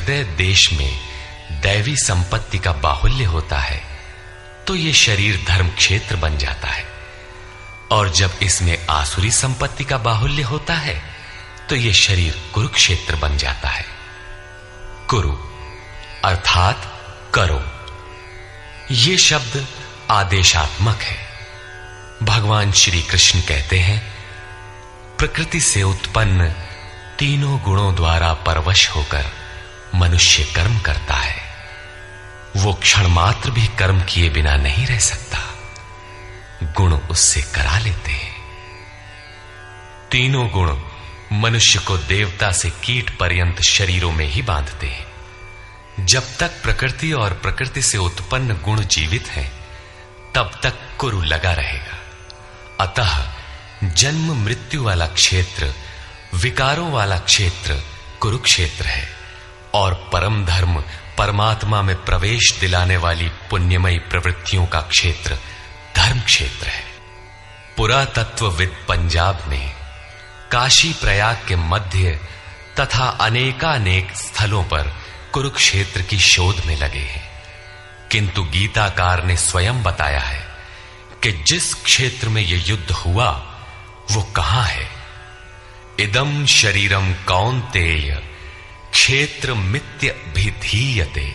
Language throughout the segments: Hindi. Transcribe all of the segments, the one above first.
हृदय देश में दैवी संपत्ति का बाहुल्य होता है तो यह शरीर धर्म क्षेत्र बन जाता है, और जब इसमें आसुरी संपत्ति का बाहुल्य होता है तो यह शरीर कुरुक्षेत्र बन जाता है। कुरु अर्थात करो। यह शब्द आदेशात्मक है। भगवान श्री कृष्ण कहते हैं, प्रकृति से उत्पन्न तीनों गुणों द्वारा परवश होकर मनुष्य कर्म करता है। वो क्षण मात्र भी कर्म किए बिना नहीं रह सकता, गुण उससे करा लेते हैं। तीनों गुण मनुष्य को देवता से कीट पर्यंत शरीरों में ही बांधते हैं। जब तक प्रकृति और प्रकृति से उत्पन्न गुण जीवित हैं, तब तक कुरु लगा रहेगा। अतः जन्म मृत्यु वाला क्षेत्र, विकारों वाला क्षेत्र कुरुक्षेत्र है, और परम धर्म परमात्मा में प्रवेश दिलाने वाली पुण्यमयी प्रवृत्तियों का क्षेत्र धर्म क्षेत्र है। पुरातत्वविद पंजाब में काशी प्रयाग के मध्य तथा अनेकानेक स्थलों पर कुरुक्षेत्र की शोध में लगे हैं, किंतु गीताकार ने स्वयं बताया है कि जिस क्षेत्र में यह युद्ध हुआ वो कहां है। इदम शरीरम कौन्तेय क्षेत्र मित्यभिधीयते।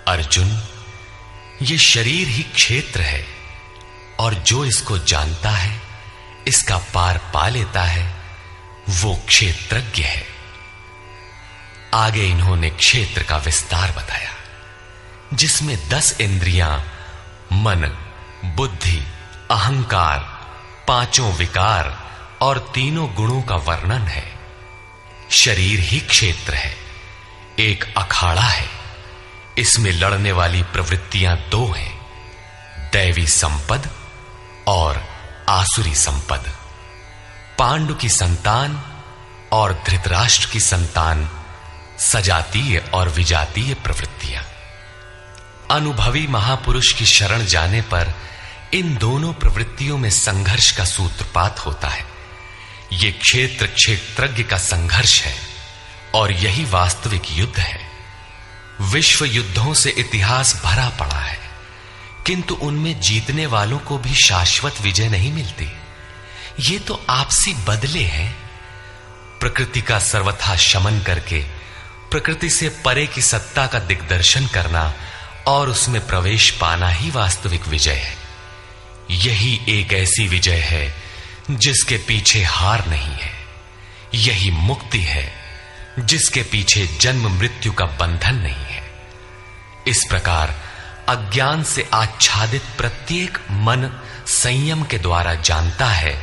अर्जुन, ये शरीर ही क्षेत्र है, और जो इसको जानता है, इसका पार पा लेता है, वो क्षेत्रज्ञ है। आगे इन्होंने क्षेत्र का विस्तार बताया, जिसमें 10 इंद्रियां, मन, बुद्धि, अहंकार, 5 विकार और 3 गुणों का वर्णन है। शरीर ही क्षेत्र है, एक अखाड़ा है। इसमें लड़ने वाली प्रवृत्तियां 2 हैं, दैवी संपद और आसुरी संपद। पांडु की संतान और धृतराष्ट्र की संतान सजातीय और विजातीय प्रवृत्तियां। अनुभवी महापुरुष की शरण जाने पर इन दोनों प्रवृत्तियों में संघर्ष का सूत्रपात होता है। यह क्षेत्र क्षेत्रज्ञ का संघर्ष है, और यही वास्तविक युद्ध है। विश्व युद्धों से इतिहास भरा पड़ा है, किंतु उनमें जीतने वालों को भी शाश्वत विजय नहीं मिलती। ये तो आपसी बदले हैं। प्रकृति का सर्वथा शमन करके प्रकृति से परे की सत्ता का दिग्दर्शन करना और उसमें प्रवेश पाना ही वास्तविक विजय है। यही एक ऐसी विजय है जिसके पीछे हार नहीं है। यही मुक्ति है जिसके पीछे जन्म मृत्यु का बंधन नहीं है। इस प्रकार अज्ञान से आच्छादित प्रत्येक मन संयम के द्वारा जानता है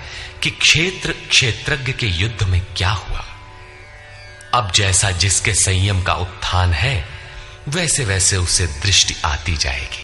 कि क्षेत्र क्षेत्रज्ञ के युद्ध में क्या हुआ। अब जैसा जिसके संयम का उत्थान है, वैसे वैसे उसे दृष्टि आती जाएगी।